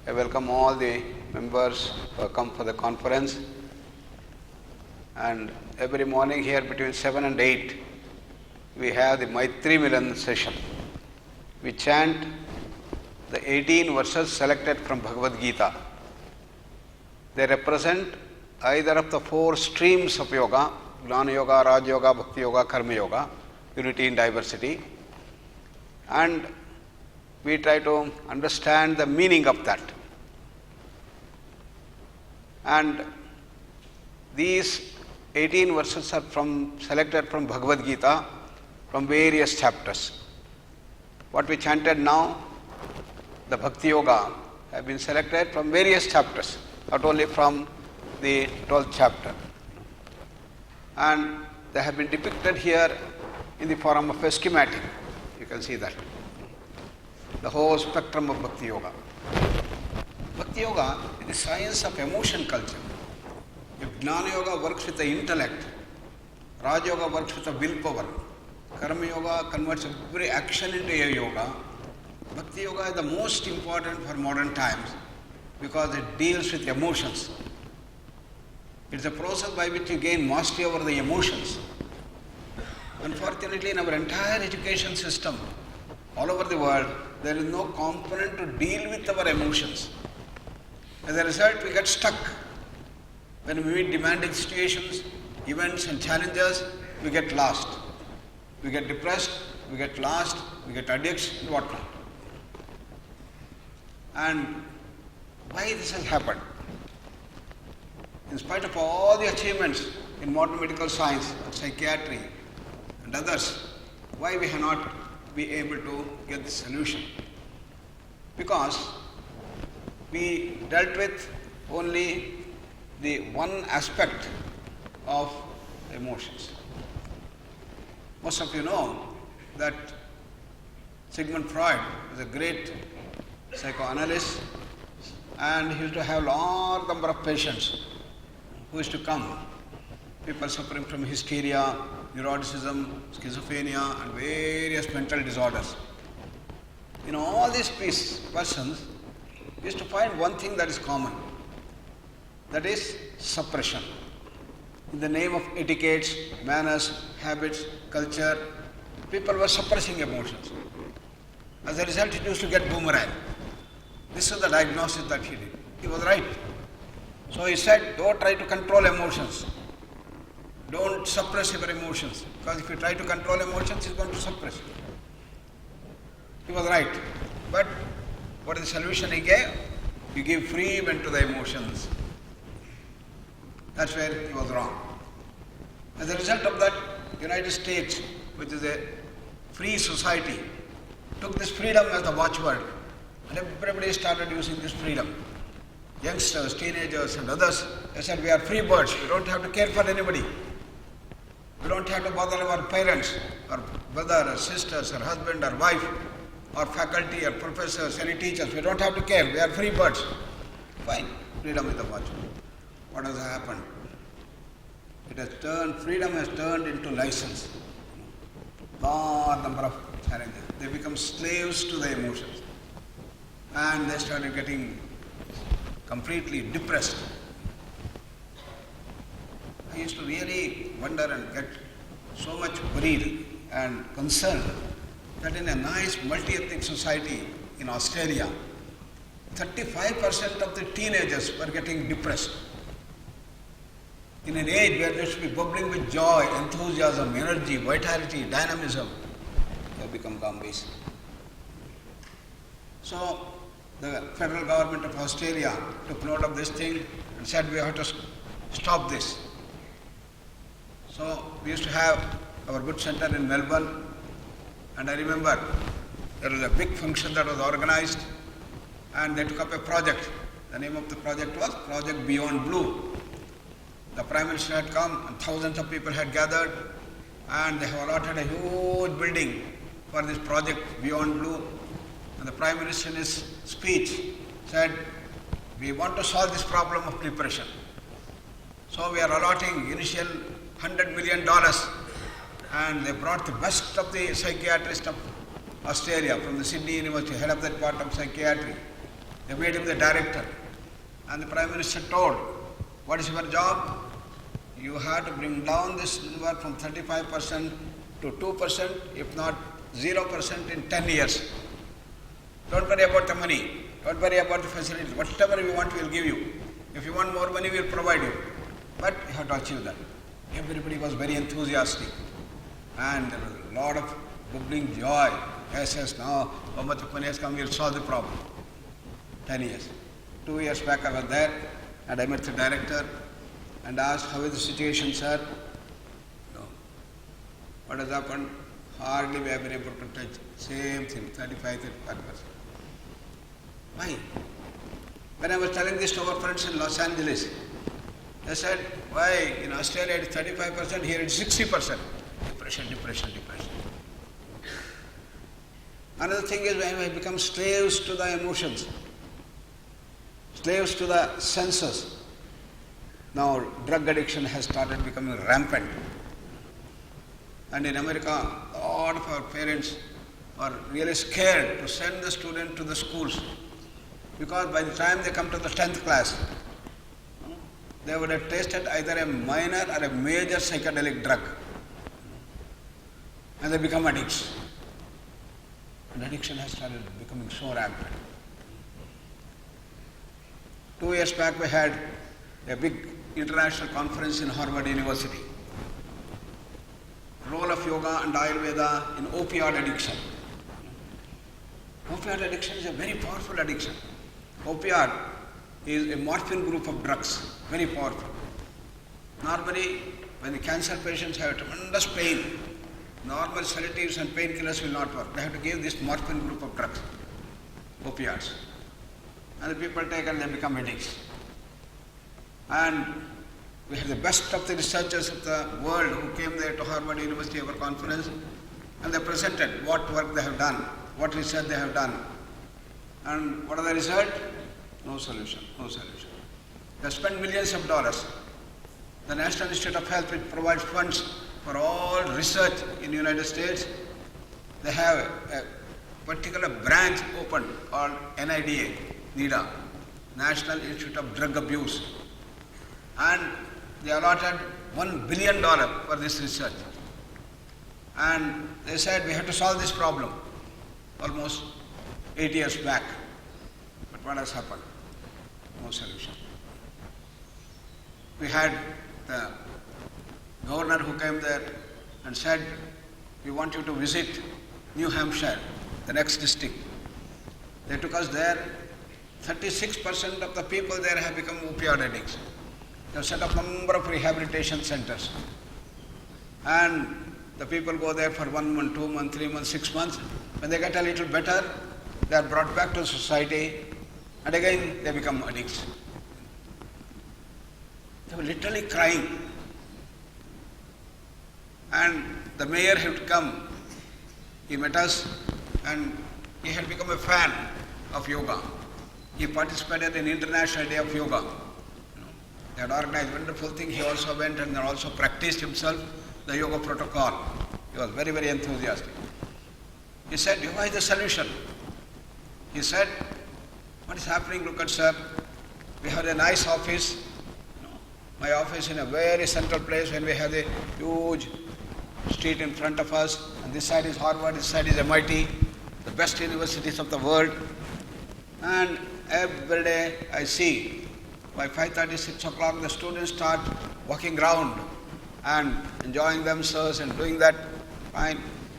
I welcome all the members who have come for the conference. And every morning here between 7 and 8, we have the Maitrimilan session. We chant the 18 verses selected from Bhagavad Gita. They represent either of the 4 streams of yoga, Jnana Yoga, Raja Yoga, Bhakti Yoga, Karma Yoga, unity in diversity. And we try to understand the meaning of that. And these 18 verses are selected from Bhagavad Gita from various chapters. What we chanted now, the Bhakti Yoga, have been selected from various chapters, not only from the 12th chapter. And they have been depicted here in the form of a schematic. You can see that. The whole spectrum of Bhakti Yoga. Bhakti Yoga is the science of emotion culture. If Jnana Yoga works with the intellect, Raja Yoga works with the willpower, Karma Yoga converts every action into a yoga, Bhakti Yoga is the most important for modern times because it deals with emotions. It's a process by which you gain mastery over the emotions. Unfortunately, in our entire education system, all over the world, there is no component to deal with our emotions. As a result, we get stuck. When we meet demanding situations, events and challenges, we get lost. We get depressed, we get lost, we get addicts and whatnot. And why this has happened? In spite of all the achievements in modern medical science, psychiatry and others, why we have not been able to get the solution? Because we dealt with only the one aspect of emotions. Most of you know that Sigmund Freud was a great psychoanalyst, and he used to have a large number of patients who used to come, people suffering from hysteria, neuroticism, schizophrenia and various mental disorders. In all these persons, we used to find one thing that is common, that is suppression. In the name of etiquettes, manners, habits, culture, people were suppressing emotions. As a result, it used to get boomerang. This is the diagnosis that he did. He was right. So he said, don't try to control emotions. Don't suppress your emotions. Because if you try to control emotions, it's going to suppress you. He was right. But what is the solution he gave? You give free vent to the emotions. That's where he was wrong. As a result of that, United States, which is a free society, took this freedom as the watchword, and everybody started using this freedom. Youngsters, teenagers and others, they said, we are free birds, we don't have to care for anybody. We don't have to bother our parents, or brother, or sisters, or husband, or wife, or faculty, or professors, any teachers. We don't have to care, we are free birds. Fine, freedom is the watchword. What has happened? Freedom has turned into license. Large number of challenges. They become slaves to the emotions. And they started getting completely depressed. I used to really wonder and get so much worried and concerned that in a nice multi-ethnic society in Australia, 35% of the teenagers were getting depressed. In an age where they should be bubbling with joy, enthusiasm, energy, vitality, dynamism, they have become zombies. So the federal government of Australia took note of this thing and said we have to stop this. So we used to have our good center in Melbourne, and I remember there was a big function that was organized, and they took up a project. The name of the project was Project Beyond Blue. The Prime Minister had come and thousands of people had gathered, and they have allotted a huge building for this project Beyond Blue. And the Prime Minister in his speech said, we want to solve this problem of depression. So we are allotting initial $100 million, and they brought the best of the psychiatrists of Australia from the Sydney University, head of the department of psychiatry, They made him the director. And the Prime Minister told, what is your job? You have to bring down this number from 35% to 2%, if not 0% in 10 years. Don't worry about the money. Don't worry about the facilities. Whatever you want, we will give you. If you want more money, we will provide you. But you have to achieve that. Everybody was very enthusiastic. And there was a lot of bubbling joy. Yes, now Muhammad Tupan has come, we will solve the problem. 10 years. 2 years back I was there and I met the director and asked, how is the situation, sir? No. What has happened? Hardly we have been able to touch. Same thing, 35%. Why? When I was telling this to our friends in Los Angeles, they said, why in Australia it is 35%, here it is 60%. Depression. Another thing is when we become slaves to the emotions, slaves to the senses. Now drug addiction has started becoming rampant. And in America, a lot of our parents are really scared to send the student to the schools because by the time they come to the 10th class, they would have tasted either a minor or a major psychedelic drug. And they become addicts. And addiction has started becoming so rampant. 2 years back we had a big international conference in Harvard University. Role of yoga and Ayurveda in opioid addiction. Opioid addiction is a very powerful addiction. Opioid is a morphine group of drugs, very powerful. Normally, when the cancer patients have tremendous pain, normal sedatives and painkillers will not work. They have to give this morphine group of drugs, opioids. And the people take and they become addicts. And we had the best of the researchers of the world who came there to Harvard University our conference, and they presented what work they have done, what research they have done. And what are the result? No solution. They spent millions of dollars. The National Institute of Health, which provides funds for all research in the United States, they have a particular branch opened called NIDA, National Institute of Drug Abuse. And they allotted $1 billion for this research. And they said we have to solve this problem almost 8 years back. But what has happened? No solution. We had the governor who came there and said, we want you to visit New Hampshire, the next district. They took us there. 36% of the people there have become opioid addicts. They have set up a number of rehabilitation centers. And the people go there for 1 month, 2 months, 3 months, 6 months. When they get a little better, they are brought back to society and again they become addicts. They were literally crying. And the mayor had come. He met us and he had become a fan of yoga. He participated in International Day of Yoga. They had organized a wonderful thing. He also went and also practiced himself the yoga protocol. He was very, very enthusiastic. He said, yoga is the solution. He said, what is happening? Look at sir, we have a nice office. My office in a very central place when we have a huge street in front of us. And this side is Harvard, this side is MIT, the best universities of the world. And every day I see by 5:30, 6 o'clock the students start walking around and enjoying themselves and doing that. Fine.